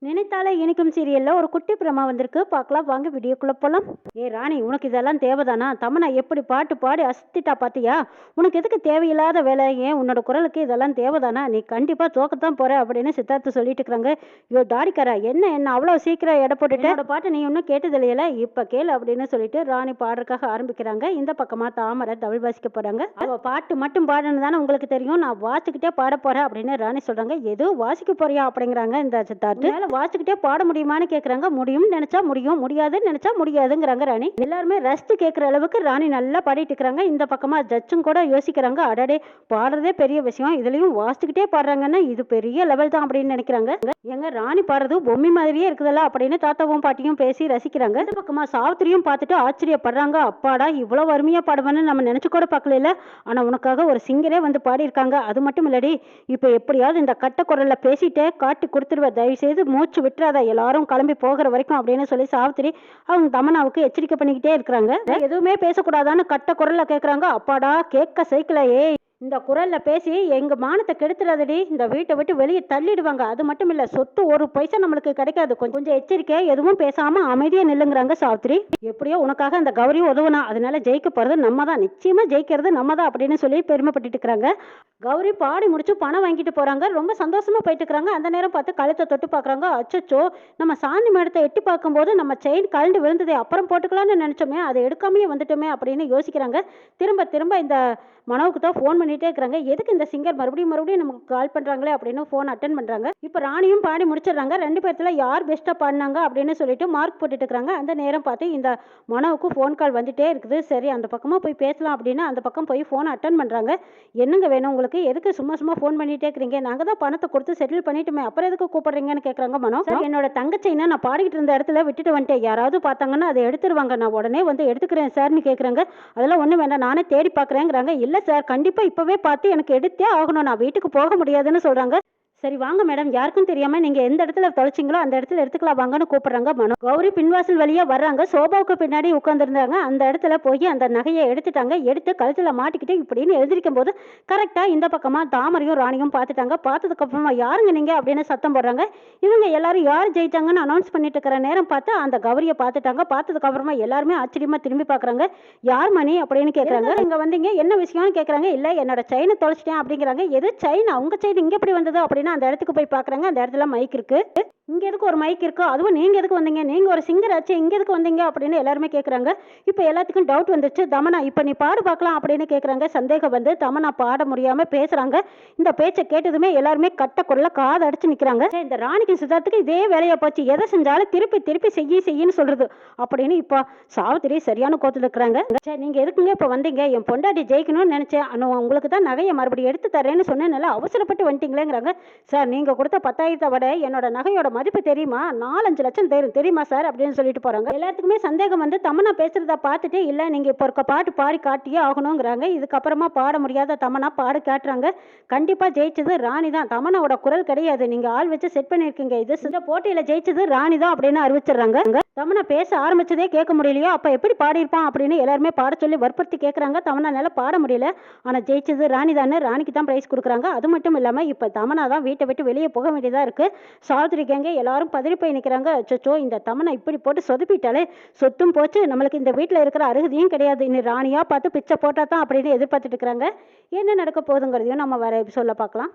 நினைத்தாலே இனிக்கும் சீரியல்ல ஒரு குட்டி பிரமா வந்திருக்கு. பார்க்கலாம் வாங்க வீடியோக்குள்ள போலாம். ராணி, உனக்கு இதெல்லாம் தேவைதானா? தமன்னா எப்படி பாட்டு பாடி அசத்திட்டா பாத்தியா? உனக்கு எதுக்கு தேவையில்லாத வேலை? ஏன் உன்னோட குரலுக்கு இதெல்லாம் தேவைதானா? நீ கண்டிப்பா தோக்கத்தான் போற அப்படின்னு சித்தார்த்து சொல்லிட்டு இருக்காங்க. ஐயோ தாடிக்காரா, என்ன அவ்வளவு சீக்கிரம் எடை போட்டுட்டு என்னோட பாட்டு நீ இன்னும் கேட்டது இல்லையில, இப்ப கேளு அப்படின்னு சொல்லிட்டு ராணி பாடுறதுக்காக ஆரம்பிக்கிறாங்க. இந்த பக்கமா தாமரை தமிழ் வாசிக்க போறாங்க. அவ பாட்டு மட்டும் பாடுன்னு தானே உங்களுக்கு தெரியும், நான் வாசிக்கிட்டே பாட போறேன் அப்படின்னு ராணி சொல்றாங்க. எது வாசிக்க போறியா அப்படிங்கிறாங்க இந்த சித்தார்த்து. வாசிக்கிட்டே பாட முடியுமான்னு கேக்குறாங்க. முடியும் நினைச்சா முடியும், முடியாதுன்னு நினைச்சா முடியாதுங்கிறாங்க ராணி. எல்லாருமே ரசித்து கேட்கிற அளவுக்கு ராணி நல்லா பாடிட்டு இருக்கிறாங்க. இந்த பக்கமா ஜட்ஜும் கூட யோசிக்கிறாங்க, அடடே பாடுறதே பெரிய விஷயம், இதுலயும் வாசிக்கிட்டே பாடுறாங்கன்னா இது பெரிய லெவல் தான் அப்படின்னு நினைக்கிறாங்க. எங்க ராணி பாடுறது பொம்மை மாதிரியே இருக்குதுல்ல அப்படின்னு தாத்தாவும் பாட்டியும் பேசி ரசிக்கிறாங்க. இந்த பக்கமா சாவித்திரியும் பார்த்துட்டு ஆச்சரியப்படுறாங்க. அப்பாடா, இவ்வளவு அருமையா பாடுவேன்னு நம்ம நினைச்சு கூட பார்க்கல. ஆனா உனக்காக ஒரு சிங்கரே வந்து பாடியிருக்காங்க. அது மட்டும் இல்லடி, இப்ப எப்படியாவது இந்த கட்ட குரல்ல பேசிட்டே காட்டி கொடுத்துருவ, தயவு செய்து மூச்சு விட்டுறாத, எல்லாரும் கிளம்பி போகிற வரைக்கும் அப்படின்னு சொல்லி சாவித்திரி அவங்க தமன்னாவுக்கு எச்சரிக்கை பண்ணிக்கிட்டே இருக்கிறாங்க. எதுவுமே பேசக்கூடாதான்னு கட்ட குரல்ல கேட்கறாங்க. அப்பாடா, கேட்க சைக்கிளையே, இந்த குரல்ல பேசி எங்க மானத்தை கெடுத்துடாதடி, இந்த வீட்டை விட்டு வெளியே தள்ளிடுவாங்க. அது மட்டும் இல்ல, சொத்து ஒரு பைசா நம்மளுக்கு கிடைக்காது, கொஞ்சம் எச்சரிக்கை, எதுவும் பேசாம அமைதியா நில்லுங்கிறாங்க சாவித்திரி. எப்படியோ உனக்காக அந்த கௌரி உதவுனா, அதனால ஜெயிக்க போறது நம்ம தான், நிச்சயமா ஜெயிக்கிறது நம்ம தான் அப்படின்னு சொல்லி பெருமைப்பட்டு இருக்கிறாங்க. கௌரி பாடி முடிச்சு பணம் வாங்கிட்டு போறாங்க. ரொம்ப சந்தோஷமா போயிட்டு இருக்கிறாங்க. அந்த நேரம் பார்த்து கழுத்தை தொட்டு பாக்குறாங்க. அச்சச்சோ, நம்ம சாந்தி மேடத்தை எட்டி பார்க்கும்போது நம்ம செயின் கழண்டு விழுந்ததே, அப்புறம் போட்டுக்கலாம்னு நினைச்சோமே, அதை எடுக்காமையே வந்துட்டோமே அப்படின்னு யோசிக்கிறாங்க. திரும்ப திரும்ப இந்த மனோவுக்கு தான் ஃபோன் பண்ணிட்டே இருக்கிறாங்க. எதுக்கு இந்த சிங்கர் மறுபடியும் நமக்கு கால் பண்றாங்களே அப்படின்னு ஃபோன் அட்டன் பண்றாங்க. இப்போ ராணியும் பாடி முடிச்சிடுறாங்க. ரெண்டு பேர்த்துல யார் பெஸ்டா பாடினாங்க அப்படின்னு சொல்லிட்டு மார்க் போட்டுட்டு இருக்காங்க. அந்த நேரம் பார்த்து இந்த மனோவுக்கு ஃபோன் கால் வந்துட்டே இருக்குது. சரி, அந்த பக்கமா போய் பேசலாம் அப்படின்னு அந்த பக்கம் போய் ஃபோன் அட்டன் பண்றாங்க. என்னங்க வேணும் உங்களுக்கு? எதுக்கு சும்மா சும்மா ஃபோன் பண்ணிட்டே இருக்கிறீங்க? நாங்க தான் பணத்தை கொடுத்து செட்டில் பண்ணிட்டுமே, அப்புறம் எதுக்கு கூப்பிடுறீங்கன்னு கேட்கறாங்க மனோ. என்னோட தங்கச்சின்னா நான் பாடிக்கிட்டு இருந்த இடத்துல விட்டுட்டு வந்துட்டேன், யாராவது பார்த்தாங்கன்னா அதை எடுத்துருவாங்க, நான் உடனே வந்து எடுத்துக்கிறேன் சார்னு கேட்குறாங்க. அதெல்லாம் ஒன்றும் வேண்டாம், நானே தேடி பார்க்குறேங்கிறாங்க. இல்லை சார், கண்டிப்பாக இப்போவே பார்த்து எனக்கு எடுத்தே ஆகணும், நான் வீட்டுக்கு போக முடியாதுன்னு சொல்கிறாங்க. சரி வாங்க மேடம், யாருக்கும் தெரியாம நீங்க எந்த இடத்துல தொலைச்சிங்களோ அந்த இடத்துல எடுத்துக்கலாம் வாங்கன்னு கூப்பிடுறாங்க மனோ. கௌரி பின்வாசல் வழியா வர்றாங்க. சோபாவுக்கு பின்னாடி உட்காந்துருந்தாங்க. அந்த இடத்துல போய் அந்த நகையை எடுத்துட்டாங்க. எடுத்து கழுத்துல மாட்டிக்கிட்டு இப்படின்னு எழுதிருக்கும் போது கரெக்டா இந்த பக்கமா தாமரையும் ராணியும் பார்த்துட்டாங்க. பார்த்ததுக்கு அப்புறமா யாருங்க நீங்க அப்படின்னு சத்தம் போடுறாங்க. இவங்க எல்லாரும் யார் ஜெயிச்சாங்கன்னு அனௌன்ஸ் பண்ணிட்டு இருக்கிற நேரம் பார்த்து அந்த கௌரியை பார்த்துட்டாங்க. பார்த்ததுக்கு அப்புறமா எல்லாருமே ஆச்சரியமா திரும்பி பாக்குறாங்க. யார் மணி அப்படின்னு கேட்கறாங்க. இங்க வந்தீங்க என்ன விஷயம்னு கேட்கறாங்க. இல்ல, என்னோட செயினை தொலைச்சிட்டேன் அப்படிங்கிறாங்க. எது செயின்? உங்க செயின் இங்க எப்படி வந்தது அப்படின்னு அந்த இடத்துக்கு போய் பாக்குறாங்க. அந்த இடத்துல மைக் இருக்கு. இங்க எதுக்கு ஒரு மைக் இருக்கு? அதுவும் நீங்க எதுக்கு வந்தீங்க? நீங்க ஒரு சிங்கர் ஆச்சு, இங்க எதுக்கு வந்தீங்க அப்படின்னு எல்லாருமே கேக்குறாங்க. இப்ப எல்லாத்துக்கும் டவுட் வந்துச்சு. தமன்னா, இப்ப நீ பாடு பார்க்கலாம் அப்படின்னு கேக்குறாங்க. சந்தேகம் வந்து தமன்னா பாட முடியாம பேசுறாங்க. இந்த பேச்சை கேட்டதுமே எல்லாருமே கட்ட குரல்ல காது அடிச்சு நிக்கிறாங்க. இந்த ராணிக்கு சித்தார்த்துக்கு இதே வேலையா போச்சு, எதை செஞ்சாலும் திருப்பி திருப்பி செய்யின்னு சொல்றது அப்படின்னு இப்ப சாவித்திரி சரியான கோத்துல இருக்கிறாங்க. சரி, நீங்க எதுக்குங்க இப்ப வந்தீங்க? என் பொண்டாட்டி ஜெயிக்கணும்னு நினைச்சேன், உங்களுக்கு தான் நகையை மறுபடியும் எடுத்து தரேன்னு சொன்னேன், அவசரப்பட்டு வந்துட்டீங்களேங்கிறாங்க. சார், நீங்க கொடுத்த 10,000 விட என்னோட நகையோட மதிப்பு தெரியுமா? 4-5 லட்சம் தெரியுமா சார் அப்படின்னு சொல்லிட்டு போறாங்க. எல்லாத்துக்குமே சந்தேகம் வந்து தமன்னா பேசுறத பார்த்துட்டு, இல்ல நீங்க இப்போ இருக்க பாட்டு பாடி காட்டியே ஆகணுங்கிறாங்க. இதுக்கப்புறமா பாட முடியாத தமன்னா பாடு காட்டுறாங்க. கண்டிப்பா ஜெயிச்சது ராணி தான், தமன்னாவோட குரல் கிடையாது, நீங்க ஆள் வச்சு செட் பண்ணிருக்கீங்க, இது இந்த போட்டியில ஜெயிச்சது ராணி தான் அப்படின்னு அறிவிச்சிடுறாங்க. தமன்னா பேச ஆரம்பிச்சதே கேட்க முடியலையோ, அப்ப எப்படி பாடியிருப்பான் அப்படின்னு எல்லாருமே பாட சொல்லி வற்புறுத்தி கேட்கறாங்க. தமன்னால பாட முடியல, ஆனா ஜெயிச்சது ராணி தானே, ராணிக்கு தான் பிரைஸ் கொடுக்குறாங்க. அது மட்டும் இல்லாம இப்ப தமன்னா தான் வீட்டை விட்டு வெளியே போக வேண்டியதா இருக்கு. சாவித்திரி கேங்க எல்லாரும் பதறி போய் நிற்கிறாங்க. அச்சோ, இந்த தமன்னா இப்படி போட்டு சொதப்பிட்டாலே சொத்தும் போச்சு, நம்மளுக்கு இந்த வீட்டில் இருக்கிற அருகதையும் கிடையாது, இன்னும் ராணியா பார்த்து பிச்சை போட்டா தான் அப்படின்னு எதிர்பார்த்துட்டு இருக்கிறாங்க. என்ன நடக்க போகுதுங்கிறதையும் நம்ம வேற சொல்ல பார்க்கலாம்.